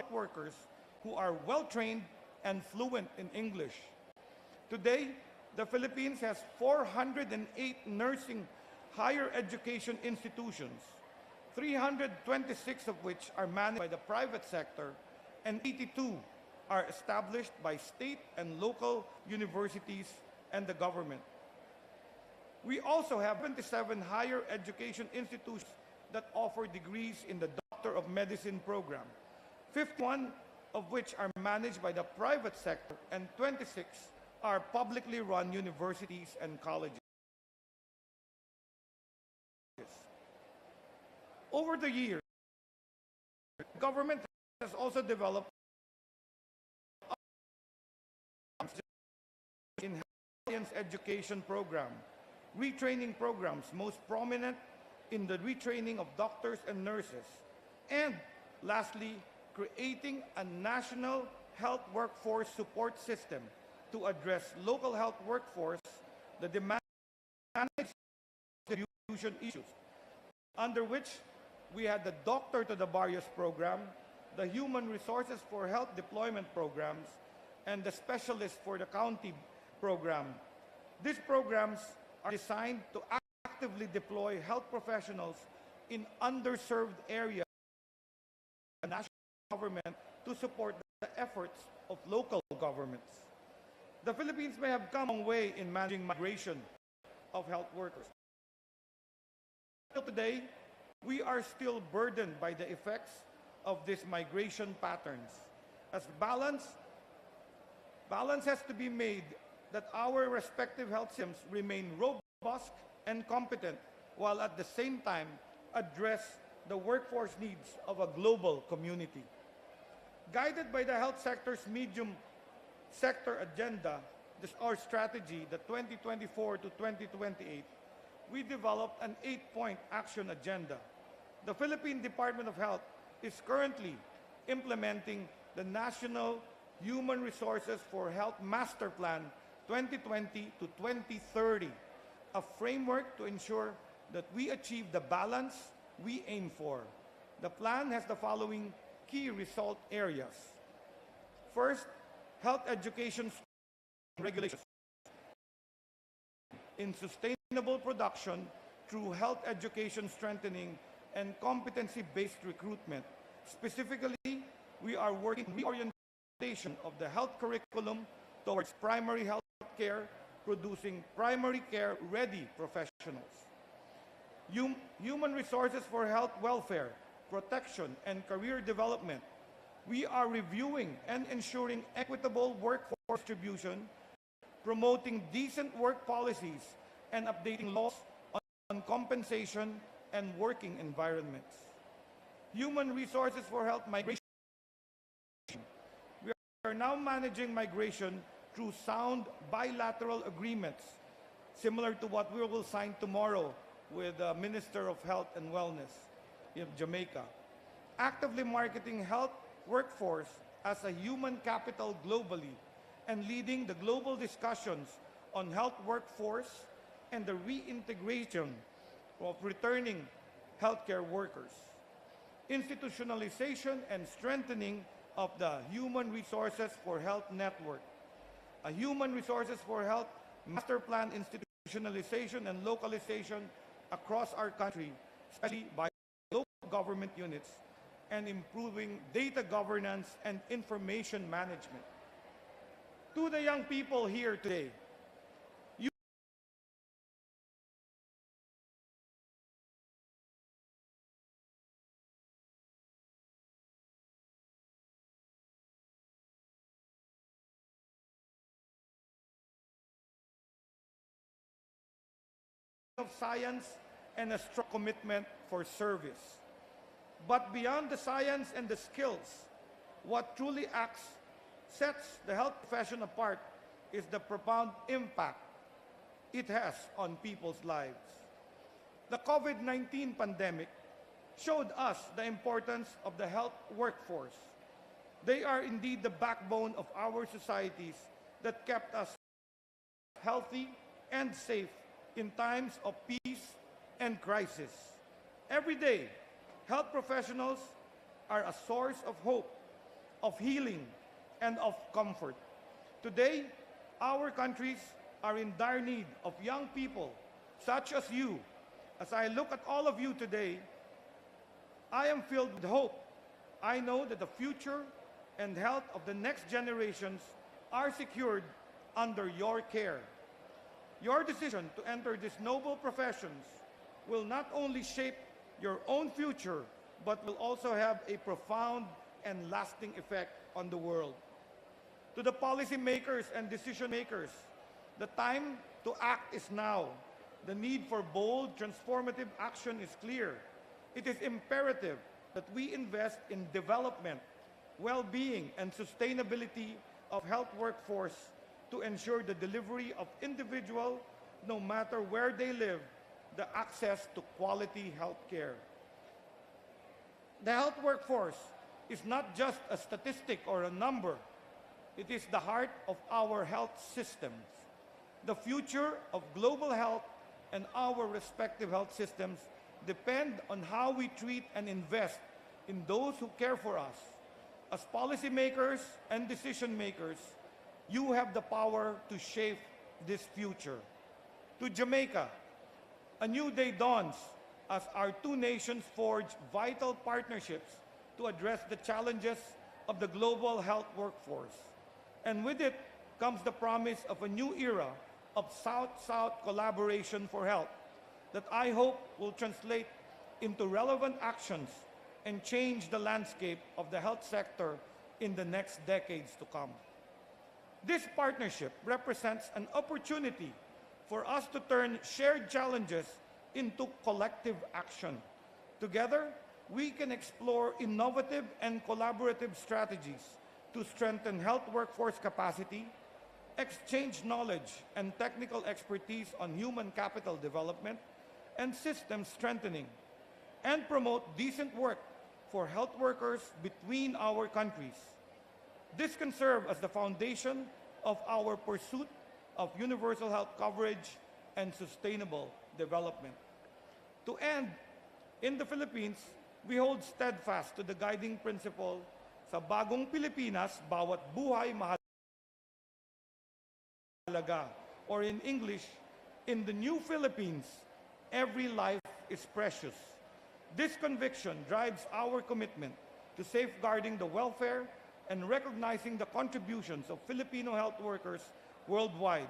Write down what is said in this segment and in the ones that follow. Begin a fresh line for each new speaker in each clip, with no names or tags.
workers who are well-trained and fluent in English. Today, the Philippines has 408 nursing higher education institutions, 326 of which are managed by the private sector, and 82 are established by state and local universities and the government. We also have 27 higher education institutions that offer degrees in the Doctor of Medicine program, 51 of which are managed by the private sector, and 26 are publicly run universities and colleges. Over the years, the government has also developed in science education program, retraining programs, most prominent in the retraining of doctors and nurses, and lastly, creating a national health workforce support system to address local health workforce, the demand and distribution issues, under which we had the Doctor to the Barrios program, the Human Resources for Health Deployment programs, and the Specialist for the County program. These programs are designed to actively deploy health professionals in underserved areas of the national government to support the efforts of local governments. The Philippines may have come a long way in managing migration of health workers. Till today, we are still burdened by the effects of these migration patterns. As balance has to be made that our respective health systems remain robust and competent, while at the same time address the workforce needs of a global community. Guided by the health sector's medium sector agenda, our strategy, the 2024 to 2028, we developed an 8-point action agenda. The Philippine Department of Health is currently implementing the National Human Resources for Health Master Plan 2020 to 2030, a framework to ensure that we achieve the balance we aim for. The plan has the following key result areas. First, health education regulations in sustainable production through health education strengthening and competency-based recruitment. Specifically, we are working on reorientation of the health curriculum towards primary health care, producing primary care-ready professionals. Human resources for health welfare, protection, and career development. We are reviewing and ensuring equitable workforce distribution, promoting decent work policies, and updating laws on compensation and working environments. Human resources for health migration. We are now managing migration through sound bilateral agreements, similar to what we will sign tomorrow with the Minister of Health and Wellness in Jamaica. Actively marketing health workforce as a human capital globally and leading the global discussions on health workforce and the reintegration of returning healthcare workers. Institutionalization and strengthening of the Human Resources for Health Network. A Human Resources for Health Master Plan institutionalization and localization across our country, especially by local government units, and improving data governance and information management. To the young people here today, of science and a strong commitment for service. But beyond the science and the skills, what truly sets the health profession apart is the profound impact it has on people's lives. The COVID-19 pandemic showed us the importance of the health workforce. They are indeed the backbone of our societies that kept us healthy and safe in times of peace and crisis. Every day, health professionals are a source of hope of healing, and of comfort. Today, our countries are in dire need of young people such as you. As I look at all of you today, I am filled with hope. I know that the future and health of the next generations are secured under your care. Your decision to enter these noble professions will not only shape your own future, but will also have a profound and lasting effect on the world. To the policymakers and decision makers, the time to act is now. The need for bold, transformative action is clear. It is imperative that we invest in development, well-being, and sustainability of health workforce to ensure the delivery of individual, no matter where they live, the access to quality health care. The health workforce is not just a statistic or a number. It is the heart of our health systems. The future of global health and our respective health systems depend on how we treat and invest in those who care for us. As policymakers and decision makers, you have the power to shape this future. To Jamaica, a new day dawns as our two nations forge vital partnerships to address the challenges of the global health workforce. And with it comes the promise of a new era of South-South collaboration for health that I hope will translate into relevant actions and change the landscape of the health sector in the next decades to come. This partnership represents an opportunity for us to turn shared challenges into collective action. Together, we can explore innovative and collaborative strategies to strengthen health workforce capacity, exchange knowledge and technical expertise on human capital development and system strengthening, and promote decent work for health workers between our countries. This can serve as the foundation of our pursuit of universal health coverage and sustainable development. To end, in the Philippines, we hold steadfast to the guiding principle, sa bagong Pilipinas, bawat buhay mahalaga, or in English, in the new Philippines, every life is precious. This conviction drives our commitment to safeguarding the welfare and recognizing the contributions of Filipino health workers worldwide.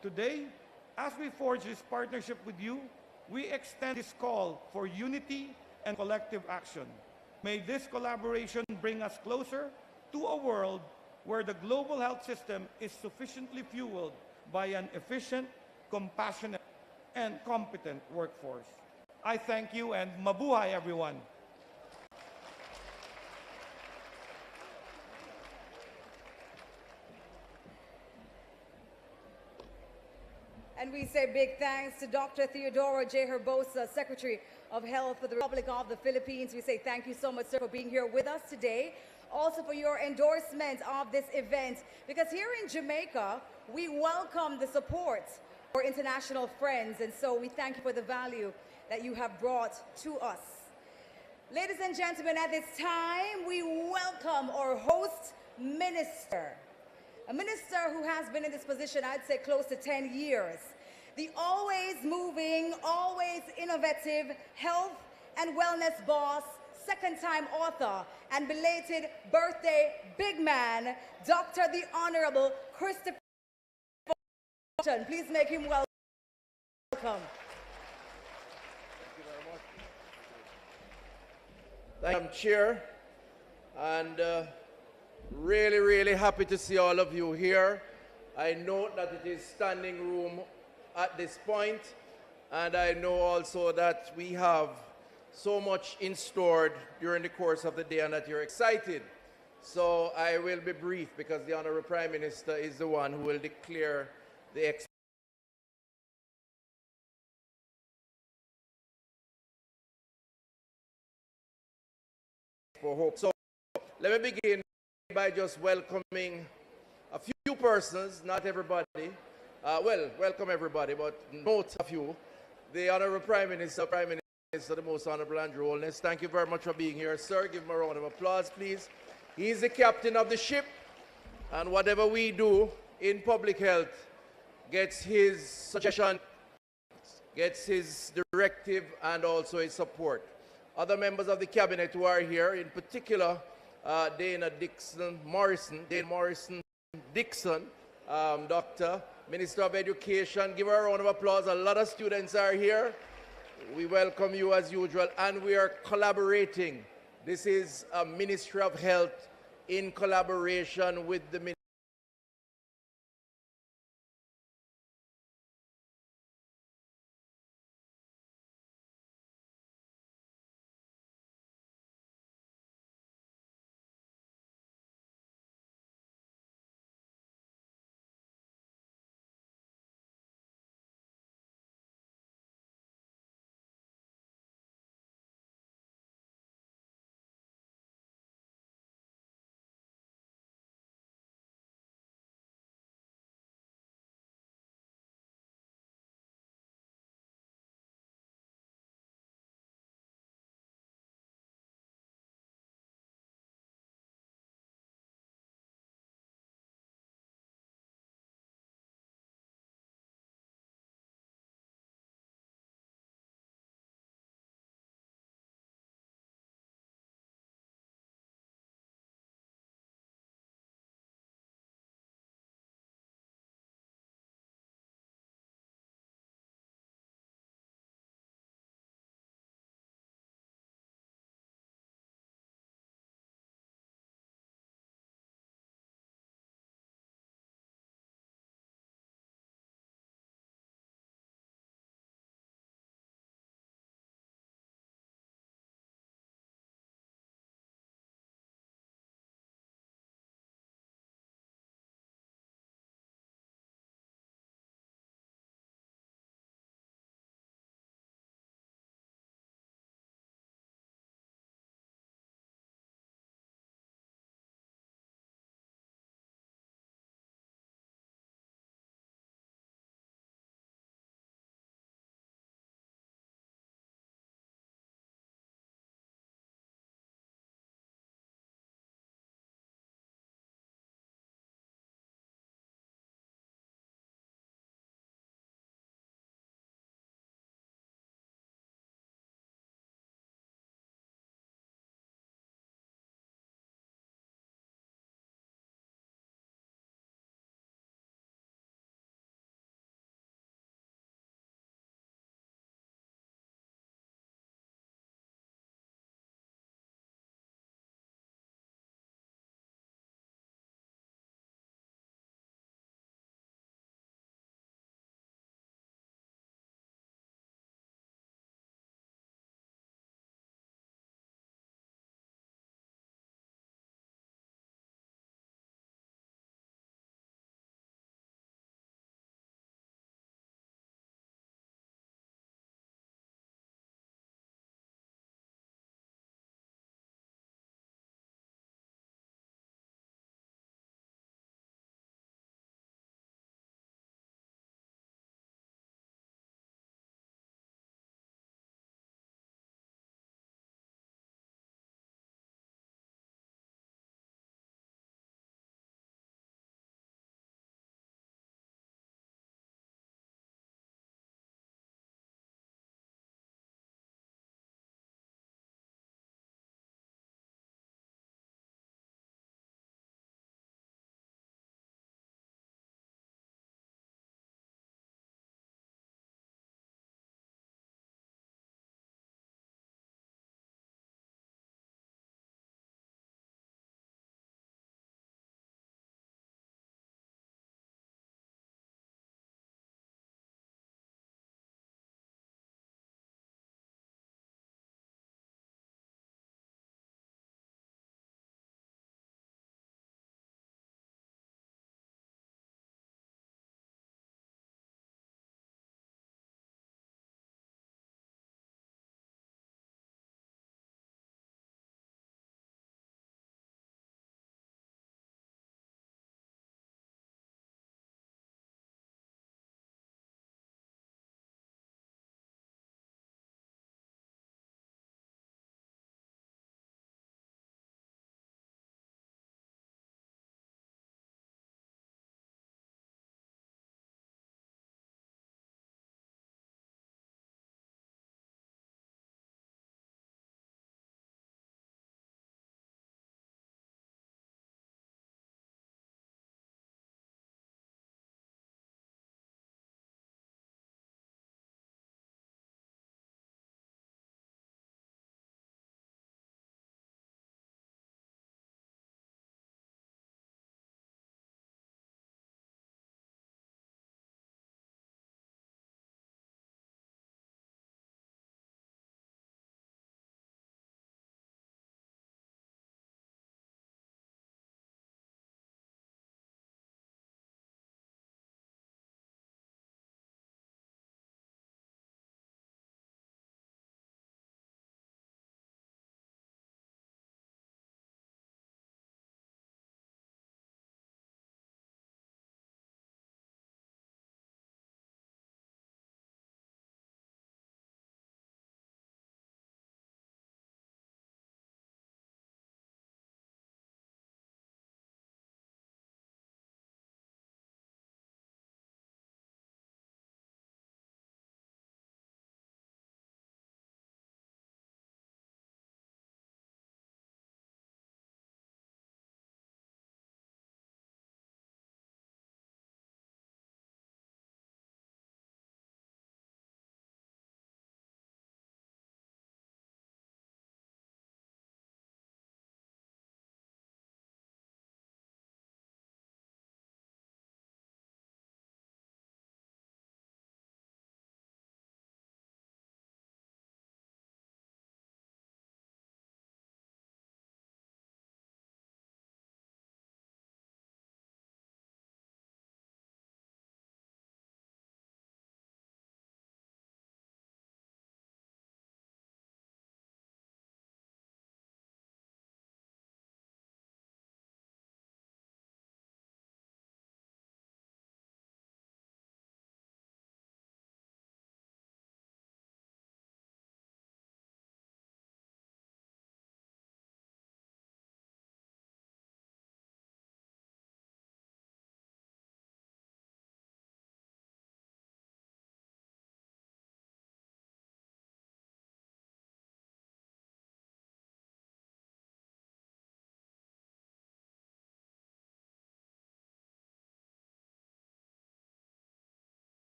Today, as we forge this partnership with you, we extend this call for unity and collective action. May this collaboration bring us closer to a world where the global health system is sufficiently fueled by an efficient, compassionate, and competent workforce. I thank you, and mabuhay, everyone.
And we say big thanks to Dr. Theodora J. Herbosa, Secretary of Health for the Republic of the Philippines. We say thank you so much, sir, for being here with us today. Also for your endorsement of this event, because here in Jamaica, we welcome the support for international friends, and so we thank you for the value that you have brought to us. Ladies and gentlemen, at this time, we welcome our host minister, a minister who has been in this position, I'd say, close to 10 years. The always moving, always innovative health and wellness boss, second-time author, and belated birthday big man, Dr. the Honorable Christopher. Please make him welcome.
Thank you very much. Madam Chair, and really happy to see all of you here. I note that it is standing room at this point, and I know also that we have so much in store during the course of the day and that you're excited. So I will be brief because the Honorable Prime Minister is the one who will declare the Expo. So let me begin by just welcoming a few persons, not everybody. Well, welcome everybody, but note a few. The Honorable Prime Minister, the Most Honorable Andrew Holness. Thank you very much for being here, sir. Give him a round of applause, please. He's the captain of the ship, and whatever we do in public health gets his suggestion, gets his directive, and also his support. Other members of the cabinet who are here, in particular, Dana Morrison Dixon, Doctor, Minister of Education. Give her a round of applause. A lot of students are here. We welcome you as usual, and we are collaborating. This is a Ministry of Health in collaboration with the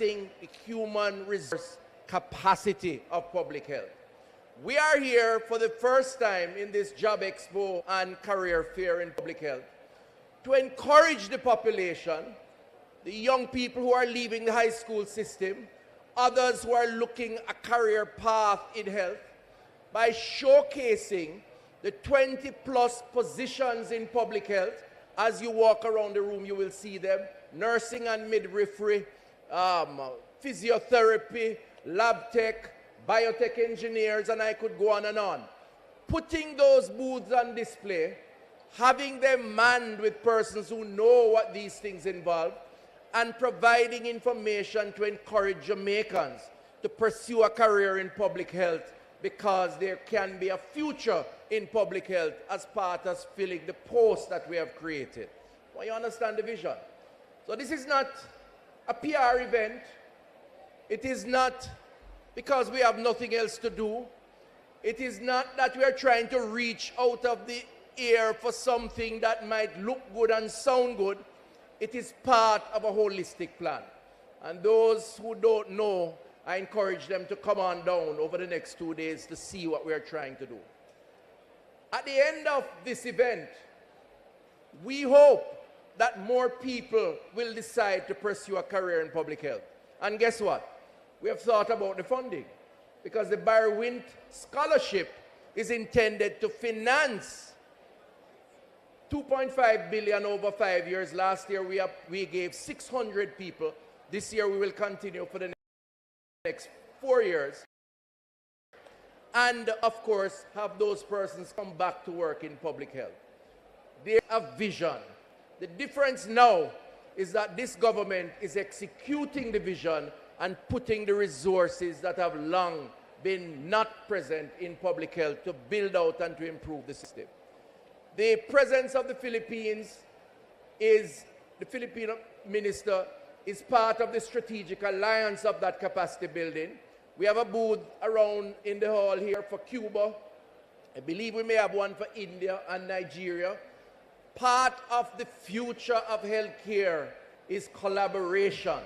nursing the human resource capacity of public health. We are here for the first time in this Job Expo and Career Fair in public health to encourage the population, the young people who are leaving the high school system, others who are looking a career path in health, by showcasing the 20+ positions in public health. As you walk around the room, you will see them: nursing and midwifery, physiotherapy, lab tech, biotech engineers, and I could go on and on. Putting those booths on display, having them manned with persons who know what these things involve, and providing information to encourage Jamaicans to pursue a career in public health, because there can be a future in public health as part of filling the post that we have created. Well, you understand the vision. So this is not a PR event. It is not because we have nothing else to do. It is not that we are trying to reach out of the air for something that might look good and sound good. It is part of a holistic plan. And those who don't know, I encourage them to come on down over the next 2 days to see what we are trying to do. At the end of this event, we hope that more people will decide to pursue a career in public health. And guess what? We have thought about the funding, because the Barry Wint Scholarship is intended to finance 2.5 billion over 5 years. Last year we gave 600 people. This year we will continue for the next 4 years. And of course, have those persons come back to work in public health. They have vision. The difference now is that this government is executing the vision and putting the resources that have long been not present in public health to build out and to improve the system. The presence of the Philippines is, the Filipino minister is part of the strategic alliance of that capacity building. We have a booth around in the hall here for Cuba. I believe we may have one for India and Nigeria. Part of the future of healthcare is collaboration.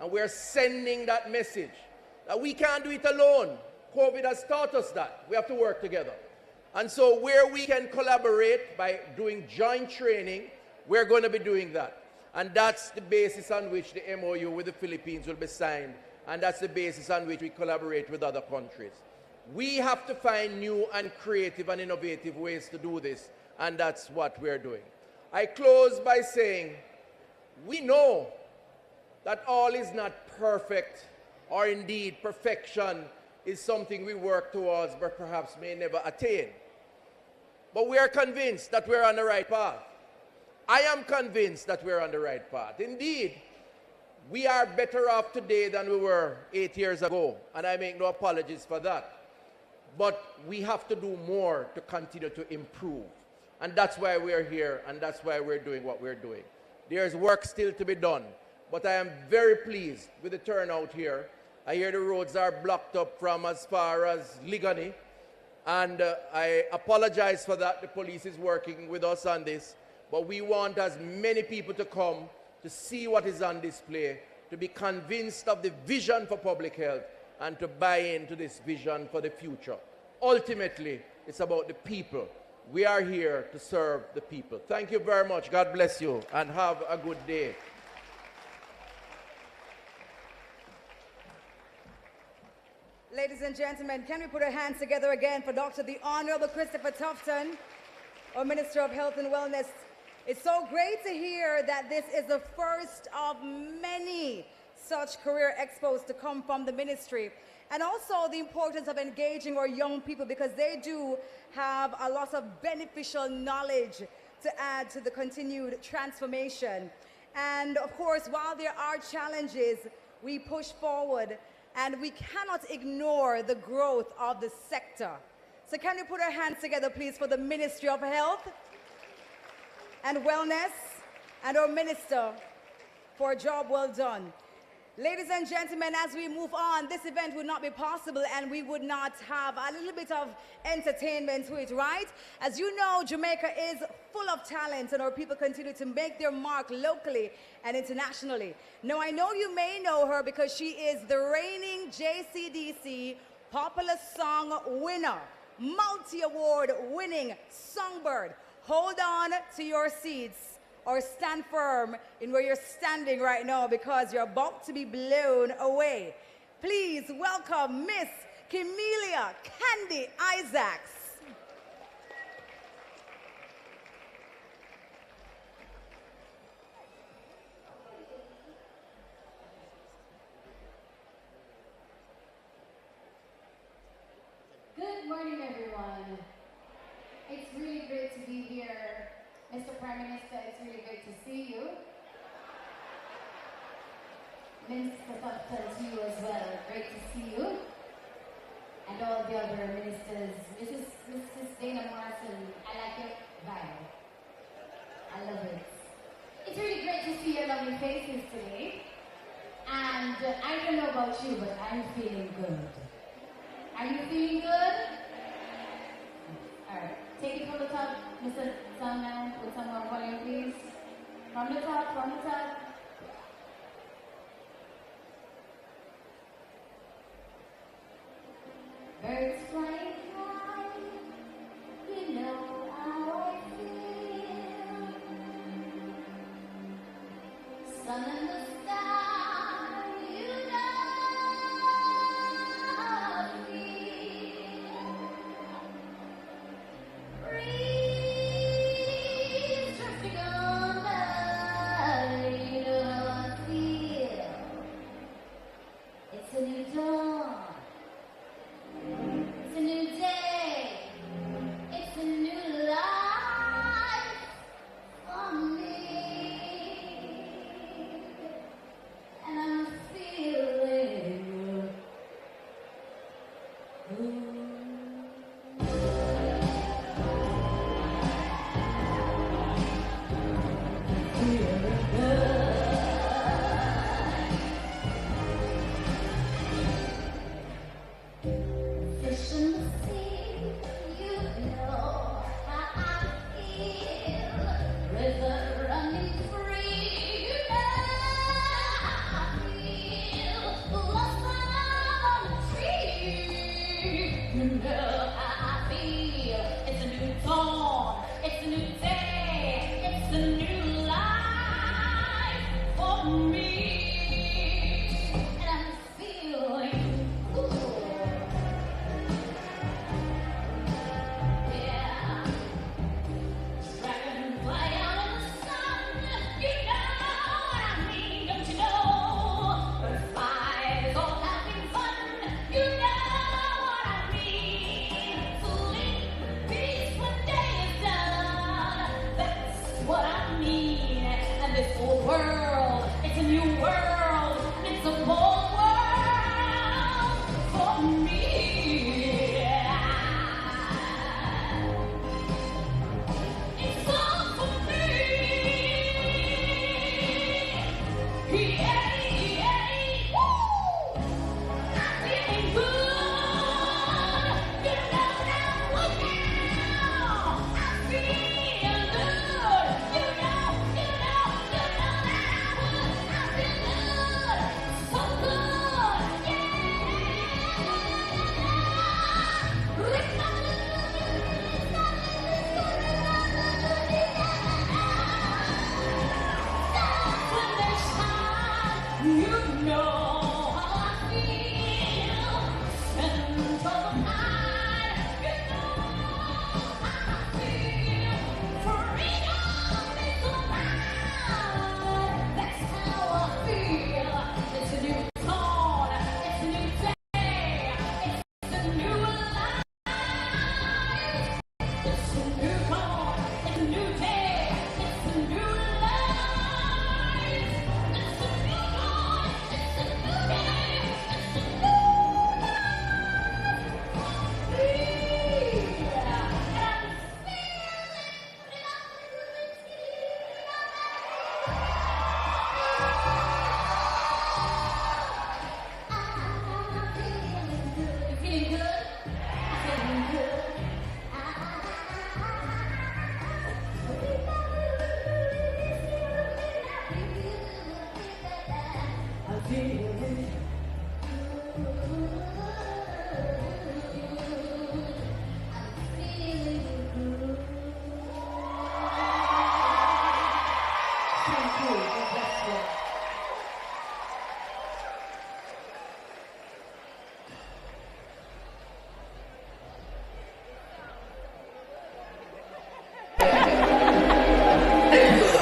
And we're sending that message that we can't do it alone. COVID has taught us that. We have to work together. And so where we can collaborate by doing joint training, we're going to be doing that. And that's the basis on which the MOU with the Philippines will be signed. And that's the basis on which we collaborate with other countries. We have to find new and creative and innovative ways to do this. And that's what we're doing. I close by saying, we know that all is not perfect, or indeed perfection is something we work towards but perhaps may never attain. But we are convinced that we're on the right path. I am convinced that we're on the right path. Indeed, we are better off today than we were 8 years ago, and I make no apologies for that. But we have to do more to continue to improve. And that's why we're here, and that's why we're doing what we're doing. There's work still to be done, but I am very pleased with the turnout here. I hear the roads are blocked up from as far as Ligani, and I apologize for that. The police is working with us on this, but we want as many people to come to see what is on display, to be convinced of the vision for public health, and to buy into this vision for the future. Ultimately, it's about the people. We are here to serve the people. Thank you very much. God bless you, and have a good day.
Ladies and gentlemen, can we put our hands together again for Dr. the Honorable Christopher Tufton, our Minister of Health and Wellness. It's so great to hear that this is the first of many such career expos to come from the ministry. And also the importance of engaging our young people, because they do have a lot of beneficial knowledge to add to the continued transformation. And of course, while there are challenges, we push forward, and we cannot ignore the growth of the sector. So can we put our hands together, please, for the Ministry of Health and Wellness and our Minister for a job well done. Ladies and gentlemen, as we move on, this event would not be possible and we would not have a little bit of entertainment to it, right? As you know, Jamaica is full of talent and our people continue to make their mark locally and internationally. Now, I know you may know her because she is the reigning JCDC Popular Song winner, multi-award winning songbird. Hold on to your seats or stand firm in where you're standing right now because you're about to be blown away. Please welcome Miss Camelia Candy Isaacs.
Good morning, everyone. It's really great to be here. Mr. Prime Minister, it's really great to see you. Minister Doctor, to you as well. Great to see you. And all the other ministers. Mrs. Dana Morrison, I like your vibe. I love it. It's really great to see your lovely faces today. And I don't know about you, but I'm feeling good. Are you feeling good? All right. Take it from the top, Mr. Sandman, with some more volume, please. From the top, from the top. Birds flying high, you know how I feel. Sun in the sky, you know how I feel. Breeze drifting on by, you know how I feel. It's a new dawn. It's a new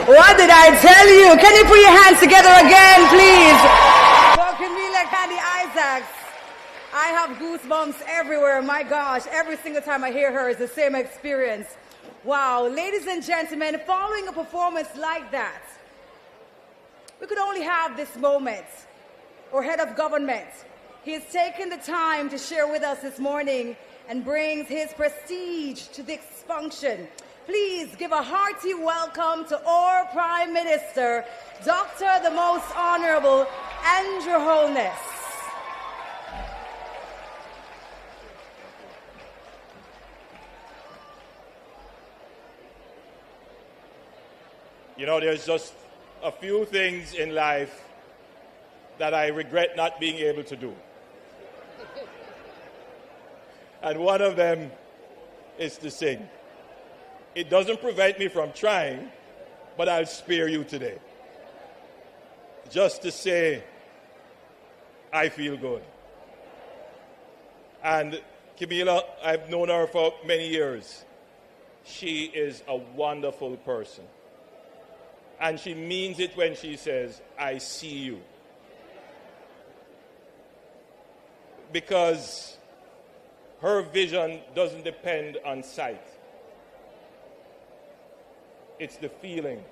What did I tell you? Can you put your hands together again, please? For Camila Candy Isaacs. I have goosebumps everywhere. My gosh, every single time I hear her is the same experience. Wow, ladies and gentlemen, following a performance like that, we could only have this moment. Our head of government, he has taken the time to share with us this morning and brings his prestige to this function. Please give a hearty welcome to our Prime Minister, Dr. the Most Honorable Andrew Holness.
You know, there's just a few things in life that I regret not being able to do. And one of them is to sing. It doesn't prevent me from trying, but I'll spare you today. Just to say, I feel good. And Camila, I've known her for many years. She is a wonderful person. And she means it when she says, I see you. Because her vision doesn't depend on sight. It's the feeling.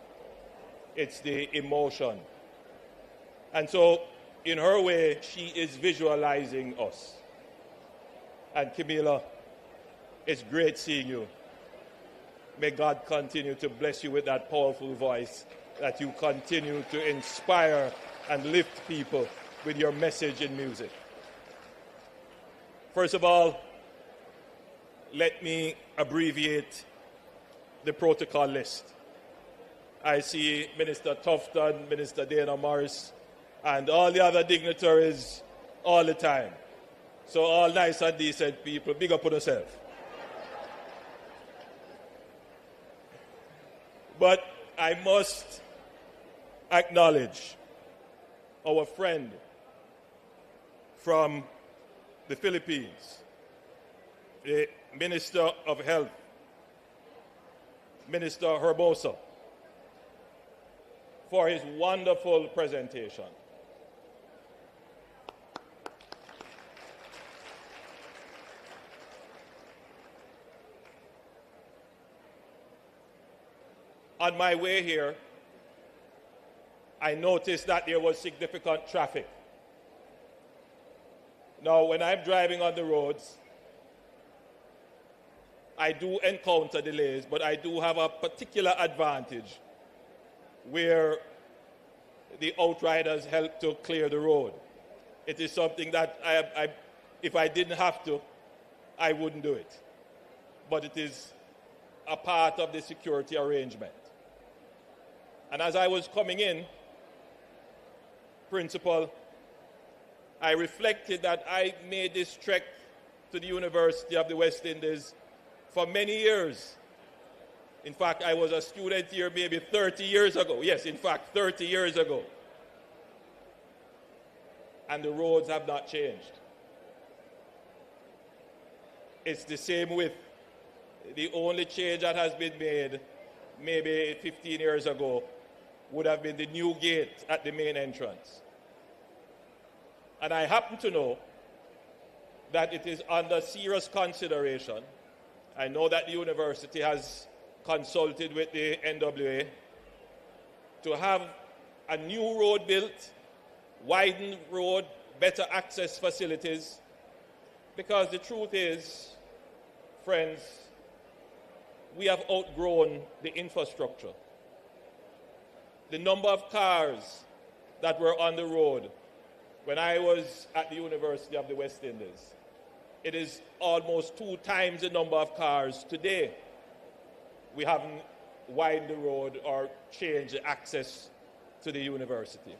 It's the emotion. And so, in her way, she is visualizing us. And Camila, it's great seeing you. May God continue to bless you with that powerful voice, that you continue to inspire and lift people with your message in music. First of all, let me abbreviate the protocol list. I see Minister Tufton, Minister Dana Morris, and all the other dignitaries all the time. So all nice and decent people, big up on yourself. But I must acknowledge our friend from the Philippines, the Minister of Health, Minister Herbosa, for his wonderful presentation. On my way here, I noticed that there was significant traffic. Now, when I'm driving on the roads, I do encounter delays, but I do have a particular advantage where the outriders help to clear the road. It is something that if I didn't have to, I wouldn't do it. But it is a part of the security arrangement. And as I was coming in, Principal, I reflected that I made this trek to the University of the West Indies for many years. In fact, I was a student here maybe 30 years ago. Yes, in fact, 30 years ago. And the roads have not changed. It's the same width. The only change that has been made maybe 15 years ago would have been the new gate at the main entrance. And I happen to know that it is under serious consideration. I know that the university has consulted with the NWA to have a new road built, widened road, better access facilities, because the truth is, friends, we have outgrown the infrastructure. The number of cars that were on the road when I was at the University of the West Indies, it is almost 2 times the number of cars today. We haven't widened the road or changed the access to the university.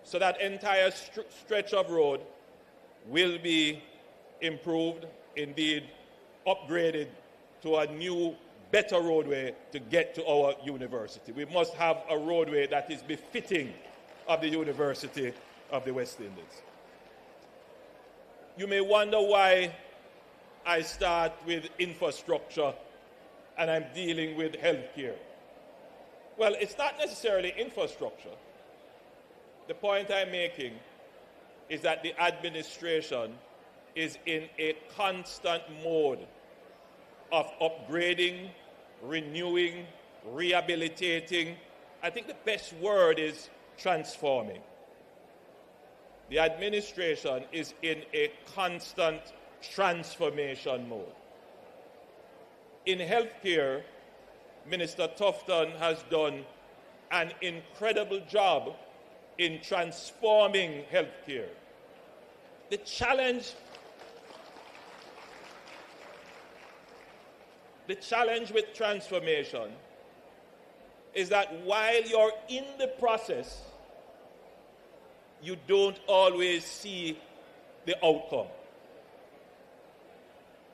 So that entire stretch of road will be improved, indeed upgraded to a new, better roadway to get to our university. We must have a roadway that is befitting of the University of the West Indies. You may wonder why I start with infrastructure and I'm dealing with healthcare. Well, it's not necessarily infrastructure. The point I'm making is that the administration is in a constant mode of upgrading, renewing, rehabilitating. I think the best word is transforming. The administration is in a constant transformation mode. In healthcare, Minister Tufton has done an incredible job in transforming healthcare. The challenge with transformation is that while you're in the process, you don't always see the outcome.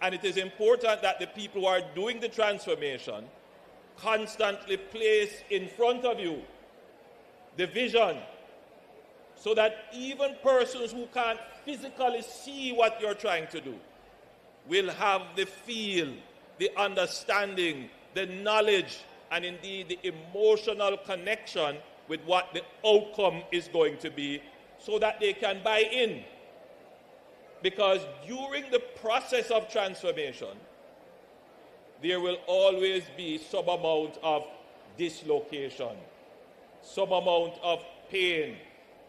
And it is important that the people who are doing the transformation constantly place in front of you the vision, so that even persons who can't physically see what you're trying to do will have the feel, the understanding, the knowledge, and indeed the emotional connection with what the outcome is going to be, so that they can buy in. Because during the process of transformation, there will always be some amount of dislocation, some amount of pain,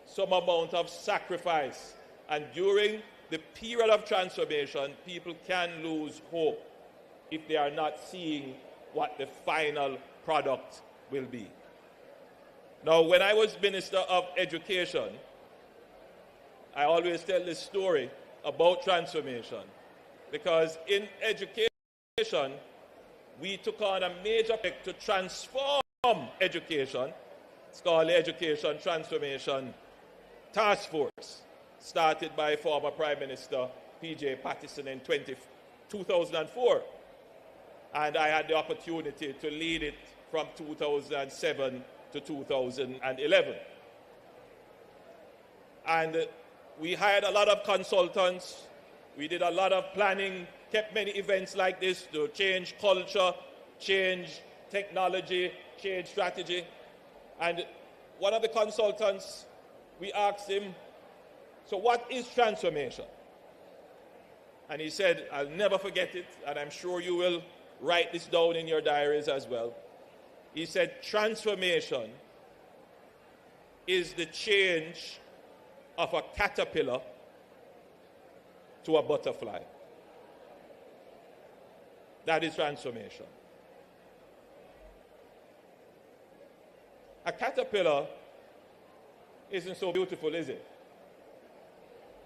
some amount of sacrifice. And during the period of transformation, people can lose hope if they are not seeing what the final product will be. Now, when I was Minister of Education, I always tell this story about transformation, because in education, we took on a major project to transform education. It's called the Education Transformation Task Force, started by former Prime Minister P.J. Patterson in 2004. And I had the opportunity to lead it from 2007 to 2011. And we hired a lot of consultants. We did a lot of planning, kept many events like this to change culture, change technology, change strategy. And one of the consultants, we asked him, so what is transformation? And he said, I'll never forget it, and I'm sure you will write this down in your diaries as well. He said, transformation is the change of a caterpillar to a butterfly. That is transformation. A caterpillar isn't so beautiful, is it?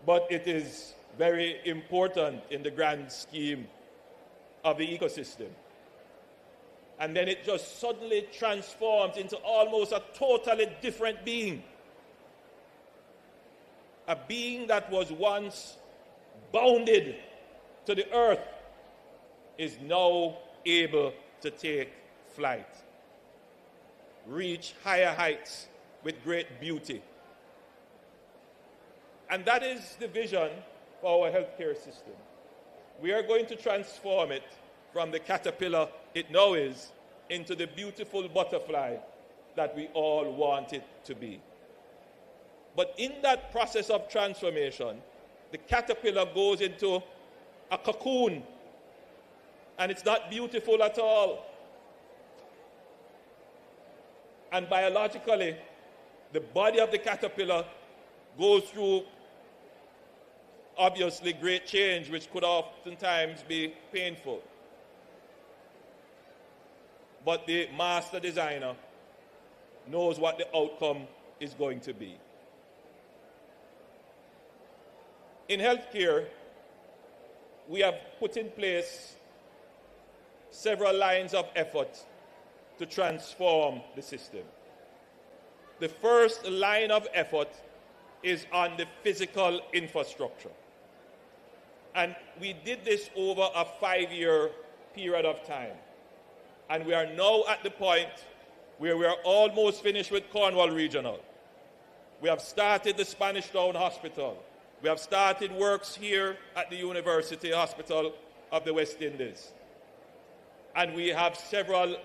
But it is very important in the grand scheme of the ecosystem. And then it just suddenly transforms into almost a totally different being. A being that was once bounded to the earth is now able to take flight, reach higher heights with great beauty. And that is the vision for our healthcare system. We are going to transform it from the caterpillar it now is into the beautiful butterfly that we all want it to be. But in that process of transformation, the caterpillar goes into a cocoon, and it's not beautiful at all. And biologically, the body of the caterpillar goes through, obviously, great change, which could oftentimes be painful. But the master designer knows what the outcome is going to be. In healthcare, we have put in place several lines of effort to transform the system. The first line of effort is on the physical infrastructure. And we did this over a 5-year period of time. And we are now at the point where we are almost finished with Cornwall Regional. We have started the Spanish Town Hospital. We have started works here at the University Hospital of the West Indies. And we have several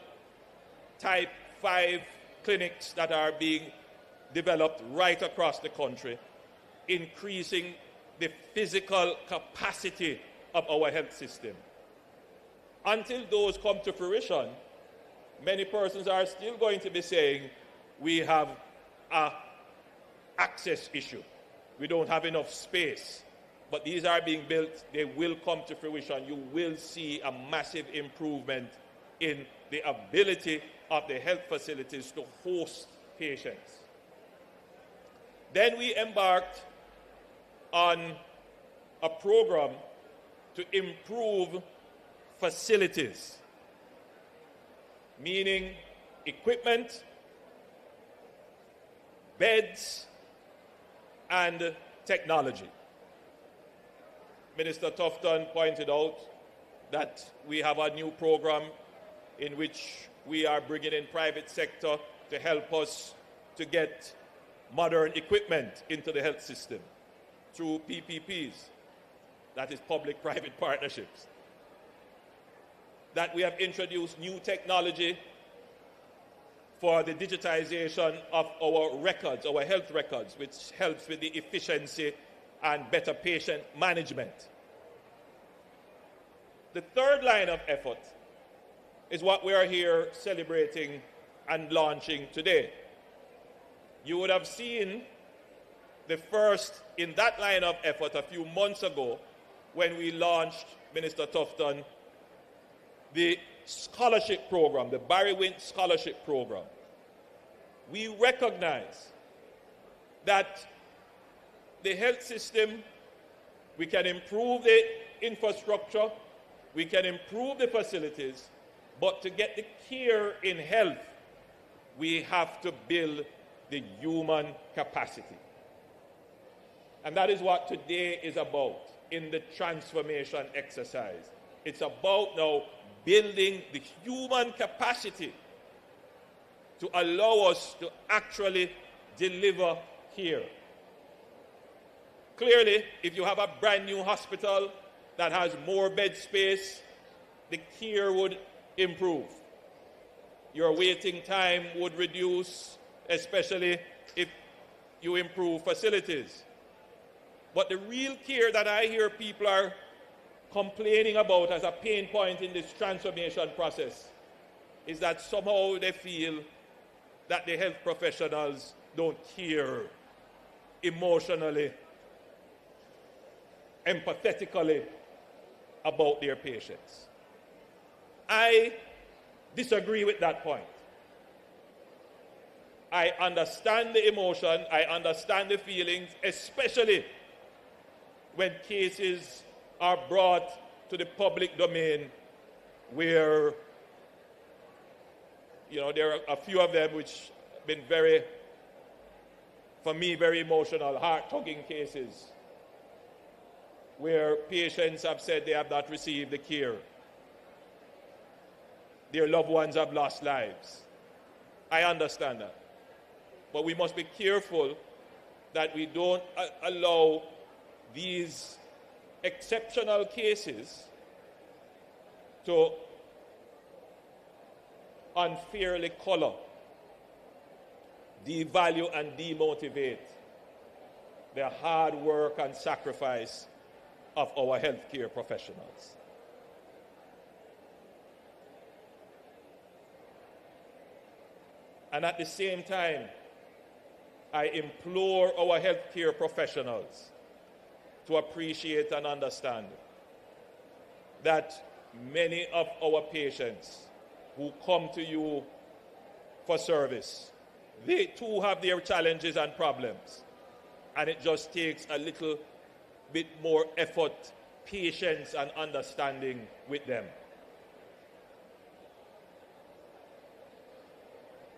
type 5 clinics that are being developed right across the country, increasing the physical capacity of our health system. Until those come to fruition, many persons are still going to be saying we have an access issue. We don't have enough space. But these are being built. They will come to fruition. You will see a massive improvement in the ability of the health facilities to host patients. Then we embarked on a program to improve facilities, meaning equipment, beds, and technology. Minister Tufton pointed out that we have a new program in which we are bringing in private sector to help us to get modern equipment into the health system through PPPs, that is public-private partnerships. That we have introduced new technology for the digitization of our records, our health records, which helps with the efficiency and better patient management. The third line of effort is what we are here celebrating and launching today. You would have seen the first in that line of effort a few months ago when we launched, Minister Tufton, the scholarship program, the Barry Wint Scholarship Program. We recognize that the health system, we can improve the infrastructure, we can improve the facilities, but to get the care in health, we have to build the human capacity. And that is what today is about in the transformation exercise. It's about now building the human capacity to allow us to actually deliver here. Clearly, if you have a brand new hospital that has more bed space, the care would improve. Your waiting time would reduce, especially if you improve facilities. But the real care that I hear people are complaining about as a pain point in this transformation process is that somehow they feel that the health professionals don't care emotionally, empathetically about their patients. I disagree with that point. I understand the emotion, I understand the feelings, especially when cases are brought to the public domain where, there are a few of them which have been very, for me, very emotional, heart-tugging cases where patients have said they have not received the care. Their loved ones have lost lives. I understand that. But we must be careful that we don't allow these exceptional cases to unfairly color, devalue, and demotivate the hard work and sacrifice of our healthcare professionals. And at the same time, I implore our healthcare professionals to appreciate and understand that many of our patients who come to you for service, they too have their challenges and problems. And it just takes a little bit more effort, patience, and understanding with them.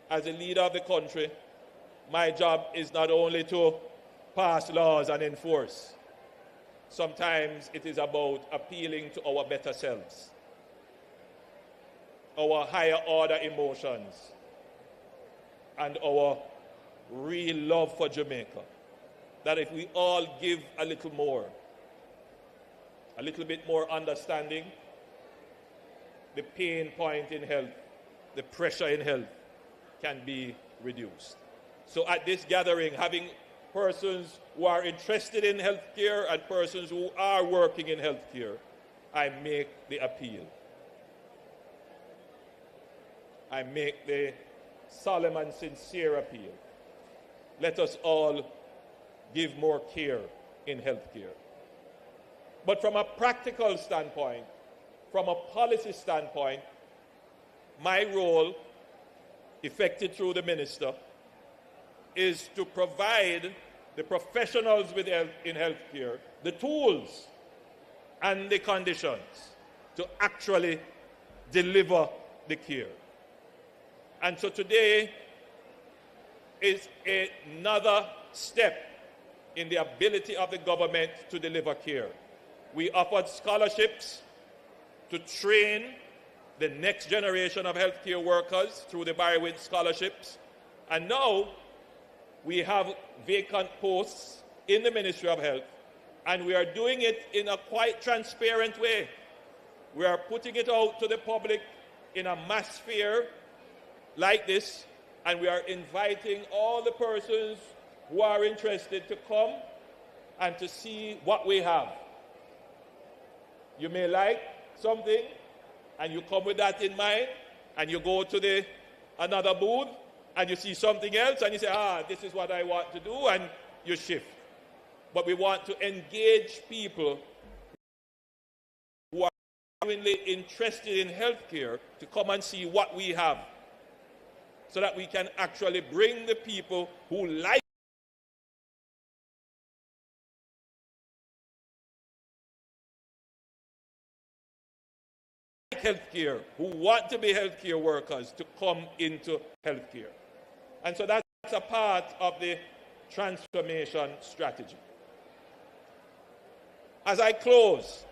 As a leader of the country, my job is not only to pass laws and enforce. Sometimes it is about appealing to our better selves, our higher order emotions, and our real love for Jamaica. That if we all give a little more, a little bit more understanding, the pain point in health, the pressure in health can be reduced. So at this gathering, having persons who are interested in healthcare and persons who are working in healthcare, I make the appeal. I make the solemn and sincere appeal. Let us all give more care in healthcare. But from a practical standpoint, from a policy standpoint, my role, effected through the minister, is to provide the professionals in healthcare the tools and the conditions to actually deliver the care. And so today is another step in the ability of the government to deliver care. We offered scholarships to train the next generation of healthcare workers through the Barrywin scholarships. And now we have vacant posts in the Ministry of Health, and we are doing it in a quite transparent way. We are putting it out to the public in a mass fair like this, and we are inviting all the persons who are interested to come and to see what we have. You may like something, and you come with that in mind, and you go to another booth, and you see something else, and you say, this is what I want to do, and you shift. But we want to engage people who are genuinely interested in healthcare to come and see what we have, so that we can actually bring the people who like healthcare, who want to be healthcare workers, to come into healthcare. And so that's a part of the transformation strategy. As I close,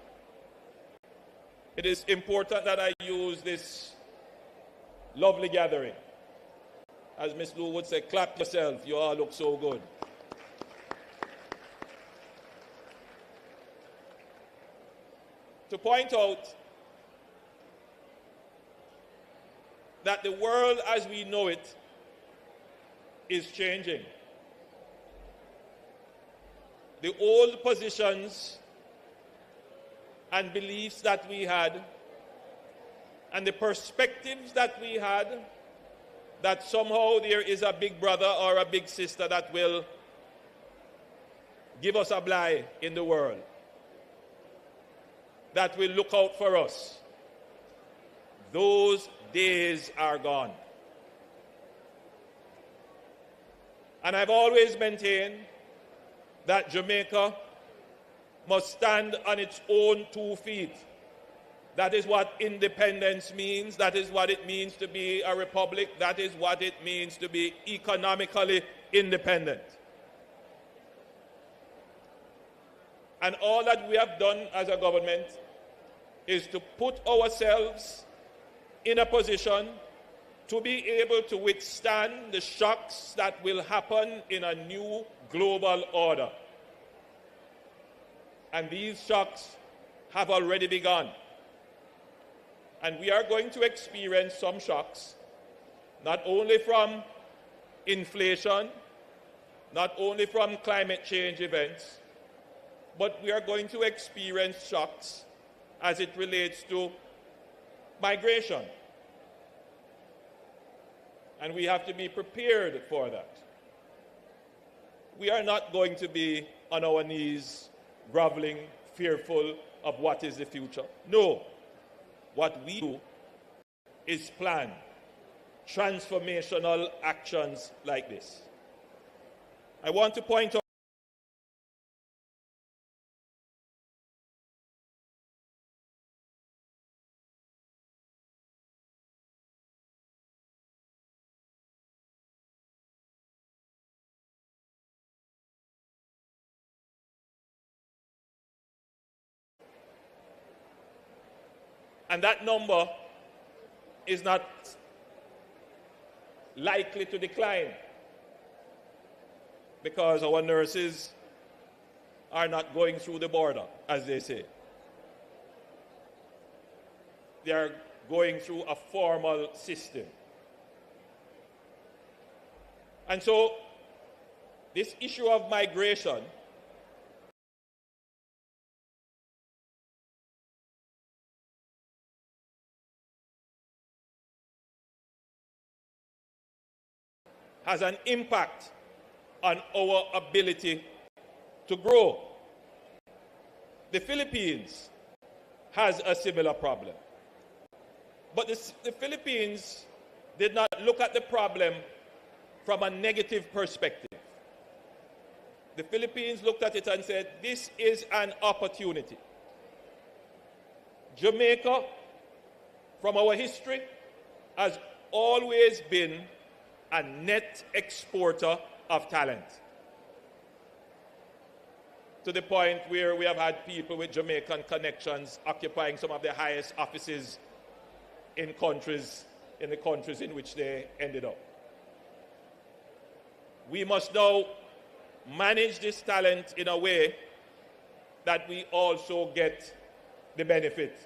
it is important that I use this lovely gathering. As Ms. Lou would say, clap yourself, you all look so good. To point out that the world as we know it is changing. The old positions and beliefs that we had, and the perspectives that we had, that somehow there is a big brother or a big sister that will give us a blight in the world, that will look out for us. Those days are gone. And I've always maintained that Jamaica must stand on its own 2 feet. That is what independence means. That is what it means to be a republic. That is what it means to be economically independent. And all that we have done as a government is to put ourselves in a position to be able to withstand the shocks that will happen in a new global order. And these shocks have already begun. And we are going to experience some shocks, not only from inflation, not only from climate change events, but we are going to experience shocks as it relates to migration. And we have to be prepared for that. We are not going to be on our knees, groveling, fearful of what is the future. No. What we do is plan transformational actions like this. I want to point out And that number is not likely to decline because our nurses are not going through the border, as they say. They are going through a formal system. And so, this issue of migration has an impact on our ability to grow. The Philippines has a similar problem. But the Philippines did not look at the problem from a negative perspective. The Philippines looked at it and said, this is an opportunity. Jamaica, from our history, has always been a net exporter of talent. To the point where we have had people with Jamaican connections occupying some of the highest offices in the countries in which they ended up. We must now manage this talent in a way that we also get the benefit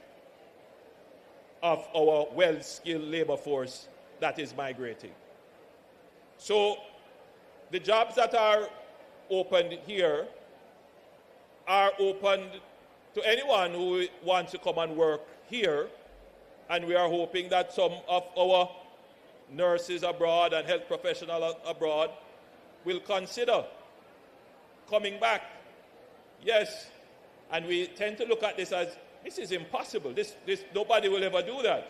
of our well-skilled labor force that is migrating. So the jobs that are opened here are opened to anyone who wants to come and work here, and we are hoping that some of our nurses abroad and health professionals abroad will consider coming back. Yes, and we tend to look at this as, this is impossible. This nobody will ever do that.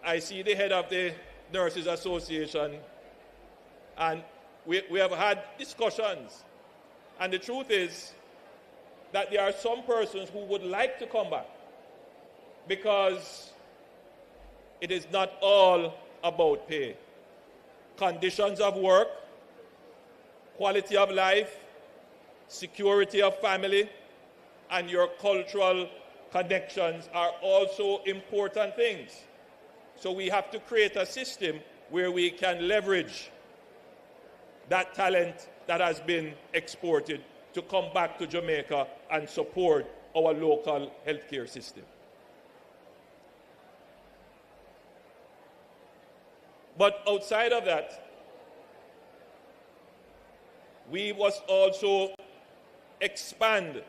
I see the head of the Nurses Association, and we have had discussions. And the truth is that there are some persons who would like to come back because it is not all about pay. Conditions of work, quality of life, security of family, and your cultural connections are also important things. So we have to create a system where we can leverage that talent that has been exported to come back to Jamaica and support our local healthcare system. But outside of that, we must also expand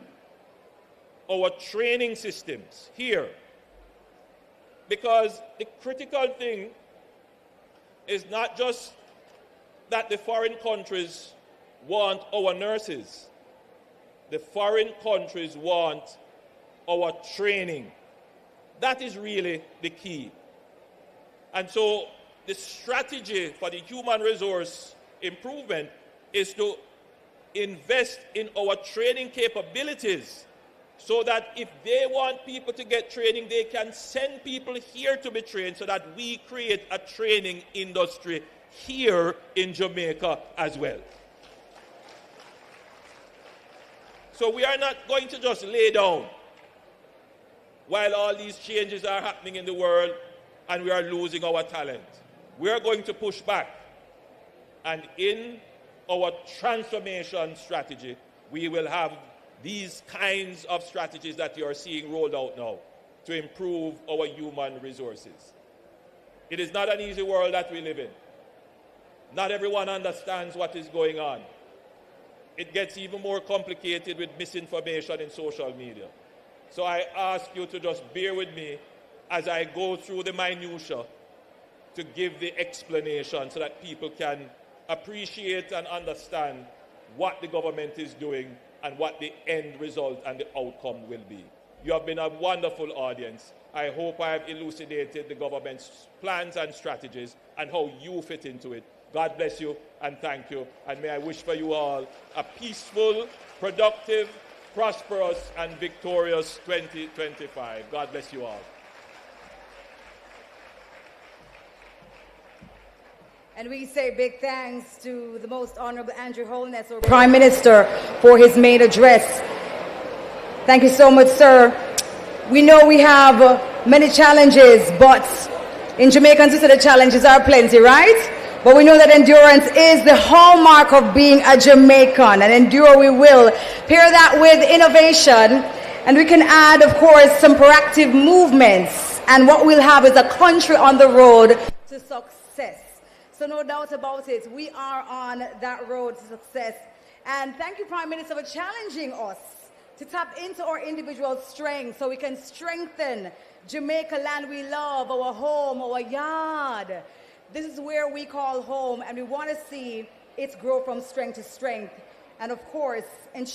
our training systems here. Because the critical thing is not just that the foreign countries want our nurses. The foreign countries want our training. That is really the key. And so the strategy for the human resource improvement is to invest in our training capabilities so that if they want people to get training, they can send people here to be trained so that we create a training industry here in Jamaica as well. So we are not going to just lay down while all these changes are happening in the world and we are losing our talent. We are going to push back. And in our transformation strategy, we will have these kinds of strategies that you are seeing rolled out now to improve our human resources. It is not an easy world that we live in. Not everyone understands what is going on. It gets even more complicated with misinformation in social media. So I ask you to just bear with me as I go through the minutiae to give the explanation so that people can appreciate and understand what the government is doing and what the end result and the outcome will be. You have been a wonderful audience. I hope I have elucidated the government's plans and strategies and how you fit into it. God bless you and thank you. And may I wish for you all a peaceful, productive, prosperous, and victorious 2025. God bless you all.
And we say big thanks to the Most Honorable Andrew Holness, our Prime Minister, for his main address. Thank you so much, sir. We know we have many challenges, but in Jamaicans, we say the challenges are plenty, right? But we know that endurance is the hallmark of being a Jamaican, and endure we will. Pair that with innovation, and we can add, of course, some proactive movements. And what we'll have is a country on the road to success. So no doubt about it, we are on that road to success. And thank you, Prime Minister, for challenging us to tap into our individual strengths so we can strengthen Jamaica land we love, our home, our yard. This is where we call home, and we want to see it grow from strength to strength. And of course, ensure